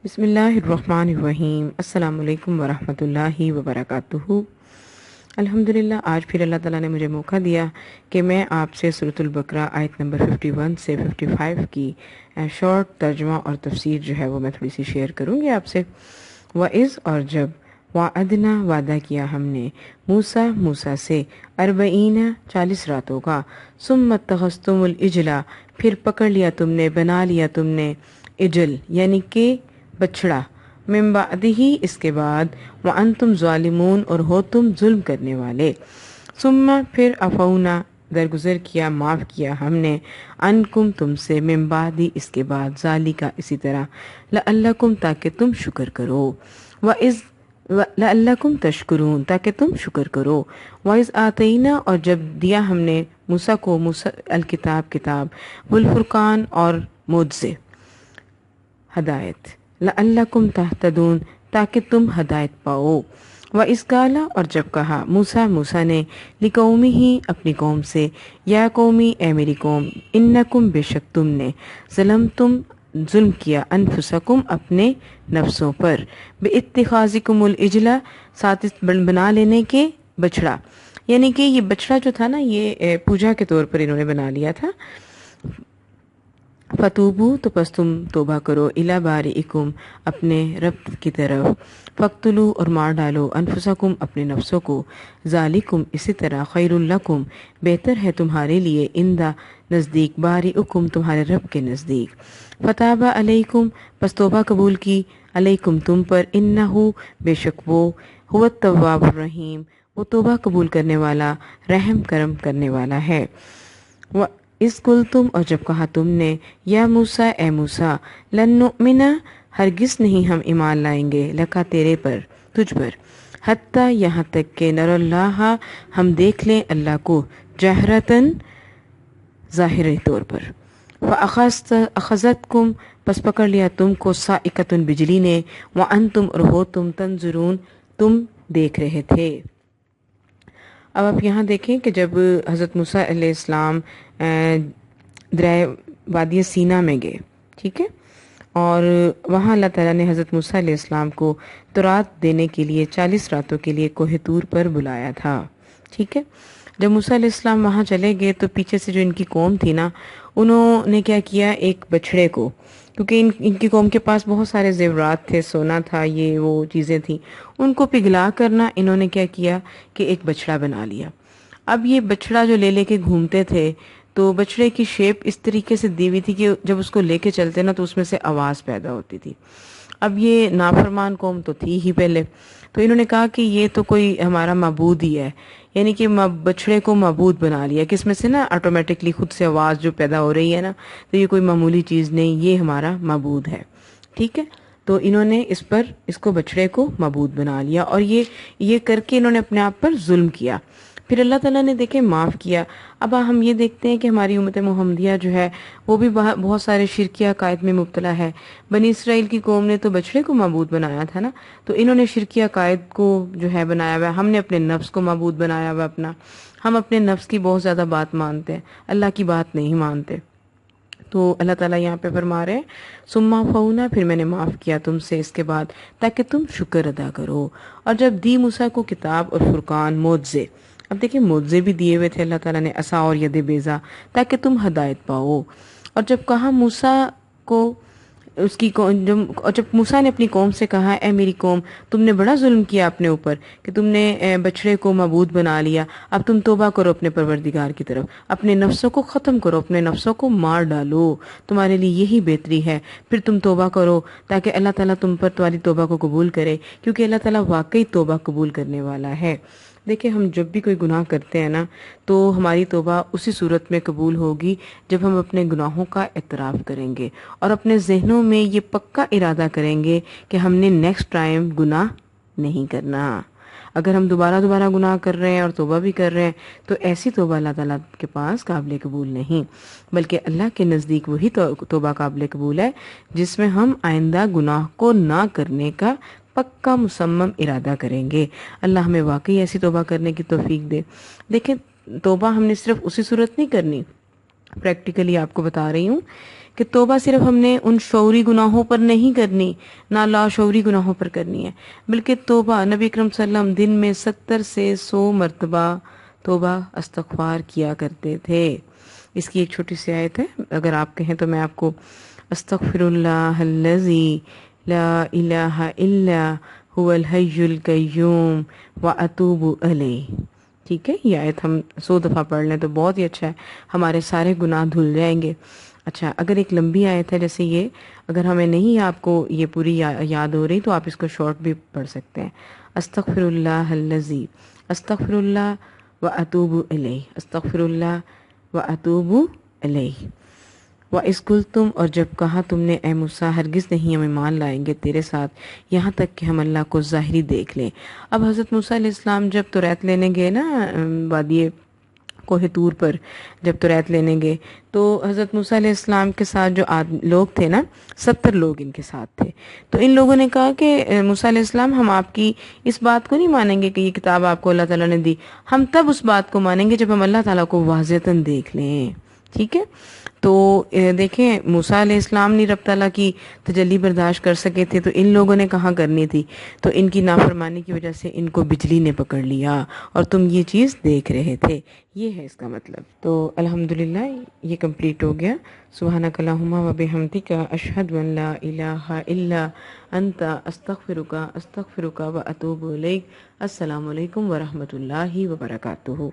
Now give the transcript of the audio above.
بسم اللہ الرحمن الرحیم۔ السلام علیکم ورحمۃ اللہ وبرکاتہ۔ الحمدللہ آج پھر اللہ تعالیٰ نے مجھے موقع دیا کہ میں آپ سے سورۃ البقرہ آیت نمبر 51 سے 55 کی شارٹ ترجمہ اور تفسیر جو ہے وہ میں تھوڑی سی شیئر کروں گی آپ سے۔ وَإِذْ اور جب وعدنا وعدہ کیا ہم نے موسیٰ سے 40 راتوں کا، ثم اتخذتم العجل پھر پکڑ لیا تم نے، بنا لیا تم نے اجل یعنی کہ بچڑا، من بعدہ اس کے بعد، وانتم ظالمون اور ہو تم ظلم کرنے والے، ثم پھر عفونا درگزر کیا، معاف کیا ہم نے، عنکم تم سے، من بعد اس کے بعد، ذالکا اسی طرح، لعلکم تاکہ تم شکر کرو، وَإِذْ لعلکم تشکرون تاکہ تم شکر کرو، وَإِذْ آتَيْنَا اور جب دیا ہم نے موسیٰ کو الکتاب کتاب، والفرقان اور معجزے ہدایت، لعلکم تہتدون تاکہ تم ہدایت پاؤ، وَإِذْ قَالَ اور جب کہا موسیٰ نے، لِقَوْمِهِ اپنی قوم سے، یا قومی اے میری قوم، انکم بے شک تم نے، ظلمتم ظلم کیا، انفسکم اپنے نفسوں پر، بِاتِّخَاذِکُمُ الْعِجْلَ ساتھ بنا لینے کے بچڑا، یعنی کہ یہ بچڑا جو تھا نا یہ پوجا کے طور پر انہوں نے بنا لیا تھا، فتوبو تو پس تم توبہ کرو، الی بارئکم اپنے رب کی طرف، فقتلو اور مار ڈالو، انفسکم اپنے نفسوں کو، ذالکم اسی طرح، خیر لکم بہتر ہے تمہارے لیے، اندہ نزدیک، بارئکم تمہارے رب کے نزدیک، فتاب علیکم پس توبہ قبول کی، علیکم تم پر، انہو بے شک وہ، هو التواب الرحیم وہ توبہ قبول کرنے والا، رحم کرم کرنے والا ہے، اس قلتم اور جب کہا تم نے، یا موسیٰ اے موسیٰ، لن نؤمن ہرگز نہیں ہم ایمان لائیں گے، لکا تیرے پر، تجھ پر، حتیٰ یہاں تک کہ نر اللہ ہم دیکھ لیں اللہ کو، جہرتاً ظاہری طور پر، فاخذتکم پس پکڑ لیا تم کو، صاعقۃ بجلی نے، وانتم اور ہو تم، تنظرون تم دیکھ رہے تھے۔ اب آپ یہاں دیکھیں کہ جب حضرت موسیٰ علیہ السلام دریائے وادی سینا میں گئے، ٹھیک ہے، اور وہاں اللہ تعالیٰ نے حضرت موسیٰ علیہ السلام کو تورات دینے کے لیے 40 راتوں کے لیے کوہ طور پر بلایا تھا، ٹھیک ہے۔ جب موسیٰ علیہ السلام وہاں چلے گئے تو پیچھے سے جو ان کی قوم تھی نا، انہوں نے کیا کیا، ایک بچھڑے کو، کیونکہ ان کی قوم کے پاس بہت سارے زیورات تھے، سونا تھا، یہ وہ چیزیں تھیں، ان کو پگھلا کرنا انہوں نے کیا کیا کہ ایک بچڑا بنا لیا۔ اب یہ بچڑا جو لے کے گھومتے تھے تو بچڑے کی شیپ اس طریقے سے دی ہوئی تھی کہ جب اس کو لے کے چلتے نا تو اس میں سے آواز پیدا ہوتی تھی۔ اب یہ نافرمان قوم تو تھی ہی پہلے، تو انہوں نے کہا کہ یہ تو کوئی ہمارا معبود ہی ہے، یعنی کہ بچڑے کو معبود بنا لیا، کہ اس میں سے نا آٹومیٹکلی خود سے آواز جو پیدا ہو رہی ہے نا، تو یہ کوئی معمولی چیز نہیں، یہ ہمارا معبود ہے، ٹھیک ہے۔ تو انہوں نے اس کو بچڑے کو معبود بنا لیا، اور یہ کر کے انہوں نے اپنے آپ پر ظلم کیا۔ پھر اللہ تعالیٰ نے دیکھیں معاف کیا۔ اب ہم یہ دیکھتے ہیں کہ ہماری امت محمدیہ جو ہے وہ بھی بہت سارے شرکی عقائد میں مبتلا ہے۔ بنی اسرائیل کی قوم نے تو بچڑے کو معبود بنایا تھا نا، تو انہوں نے شرکی عقائد کو جو ہے بنایا ہوا ہے، ہم نے اپنے نفس کو معبود بنایا ہوا اپنا، ہم اپنے نفس کی بہت زیادہ بات مانتے ہیں، اللہ کی بات نہیں مانتے۔ تو اللہ تعالیٰ یہاں پہ فرما رہے ہیں، ثم عفونا پھر میں نے معاف کیا تم سے اس کے بعد، تاکہ تم شکر ادا کرو، اور جب دی موسیٰ کو کتاب اور فرقان، معجزے، اب دیکھیں معجزے بھی دیے ہوئے تھے اللہ تعالیٰ نے، عصا اور ید بیضا، تاکہ تم ہدایت پاؤ، اور جب کہا موسیٰ کو جب موسیٰ نے اپنی قوم سے کہا، اے میری قوم، تم نے بڑا ظلم کیا اپنے اوپر کہ تم نے بچڑے کو معبود بنا لیا، اب تم توبہ کرو اپنے پروردگار کی طرف، اپنے نفسوں کو ختم کرو، اپنے نفسوں کو مار ڈالو، تمہارے لیے یہی بہتری ہے، پھر تم توبہ کرو تاکہ اللہ تعالیٰ تم پر تمہاری توبہ کو قبول کرے، کیونکہ اللہ تعالیٰ واقعی توبہ قبول کرنے والا ہے۔ دیکھیں ہم جب بھی کوئی گناہ کرتے ہیں نا تو ہماری توبہ اسی صورت میں قبول ہوگی جب ہم اپنے گناہوں کا اعتراف کریں گے، اور اپنے ذہنوں میں یہ پکا ارادہ کریں گے کہ ہم نے نیکسٹ ٹائم گناہ نہیں کرنا۔ اگر ہم دوبارہ گناہ کر رہے ہیں اور توبہ بھی کر رہے ہیں تو ایسی توبہ اللہ تعالیٰ کے پاس قابل قبول نہیں، بلکہ اللہ کے نزدیک وہی توبہ قابل قبول ہے جس میں ہم آئندہ گناہ کو نہ کرنے کا پکا مصمم ارادہ کریں گے۔ اللہ ہمیں واقعی ایسی توبہ کرنے کی توفیق دے۔ دیکھیں توبہ ہم نے صرف اسی صورت نہیں کرنی پریکٹیکلی آپ کو بتا رہی ہوں کہ توبہ صرف ہم نے ان شعوری گناہوں پر نہیں کرنی، نہ لاشعوری گناہوں پر کرنی ہے، بلکہ توبہ نبی اکرم صلی اللہ علیہ وسلم دن میں 70 سے 100 مرتبہ توبہ استغفار کیا کرتے تھے۔ اس کی ایک چھوٹی سی آیت ہے، اگر آپ کہیں تو میں آپ کو استغفر اللہ الذی لا الہ الا هو الحی القیوم واتوب الیہ، ٹھیک ہے؟ یہ آیت ہم 100 دفعہ پڑھ لیں تو بہت ہی اچھا ہے، ہمارے سارے گناہ دھل جائیں گے۔ اچھا، اگر ایک لمبی آیت ہے جیسے یہ، اگر ہمیں نہیں آپ کو یہ پوری یاد ہو رہی تو آپ اس کو شارٹ بھی پڑھ سکتے ہیں۔ استغفر اللہ الذی، استغفر اللہ واتوب الیہ، استغفر اللہ واتوب الیہ۔ وَإِذْ قُلْتُمْ، اور جب کہا تم نے اے موسیٰ ہرگز نہیں ہم ایمان لائیں گے تیرے ساتھ یہاں تک کہ ہم اللہ کو ظاہری دیکھ لیں۔ اب حضرت موسیٰ علیہ السلام جب توریت لینے گئے نا وادی کوہ طور پر، جب توریت لینے گئے تو حضرت موسیٰ علیہ السلام کے ساتھ جو لوگ تھے نا، 70 لوگ ان کے ساتھ تھے، تو ان لوگوں نے کہا کہ موسیٰ علیہ السلام ہم آپ کی اس بات کو نہیں مانیں گے کہ یہ کتاب آپ کو اللہ تعالیٰ نے دی، ہم تب اس بات کو مانیں گے جب ہم اللہ تعالیٰ کو واضحتاً دیکھ لیں، ٹھیک ہے؟ تو دیکھیں موسیٰ علیہ السلام نے رب تعالیٰ کی تجلی برداشت کر سکے تھے تو ان لوگوں نے کہاں کرنی تھی، تو ان کی نافرمانی کی وجہ سے ان کو بجلی نے پکڑ لیا اور تم یہ چیز دیکھ رہے تھے، یہ ہے اس کا مطلب۔ تو الحمدللہ یہ کمپلیٹ ہو گیا۔ سبحانک اللہم و بحمدک، اشہد ان لا الہ الا انت، استغفرک و اتوب الیک۔ السلام علیکم ورحمۃ اللہ وبرکاتہ۔